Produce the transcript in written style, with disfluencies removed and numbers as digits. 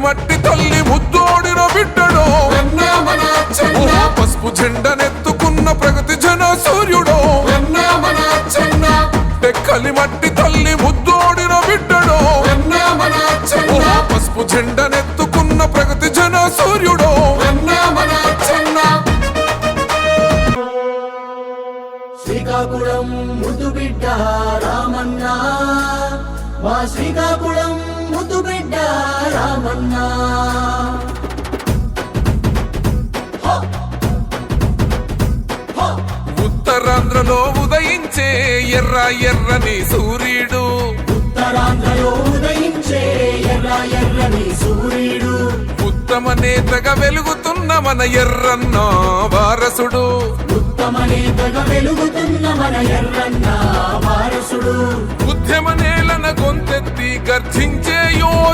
మట్టి తల్లి ముద్దోడిన బిడ్డడో, పసుపు జెండనెత్తుకున్న ప్రగతి జన సూర్యుడో, టెక్కలి మట్టి తల్లి ముద్దోడిన బిడ్డడో, పసుపు జెండనెత్తుకున్న ప్రగతి జన సూర్యుడో. శ్రీకాకుళం ముద్దు బిడ్డ రామన్న, మా శ్రీకాకుళం ముద్దు బిడ్డ రామన్న. ఉత్తరాంధ్రలో ఉదయించే ఎర్ర ఎర్రని సూర్యుడు, ఉత్తరాంధ్రలో ఉదయించే ఎర్ర ఎర్రని సూర్యుడు, ఉత్తమ నేతగా వెలుగుతున్న మన ఎర్రన్న వారసుడు, ఉత్తమ నేతగా వెలుగుతున్న మన ఎర్రన్న వారసుడు, ఉద్యమ నేలన గొంతెత్తి గర్జించే యోధ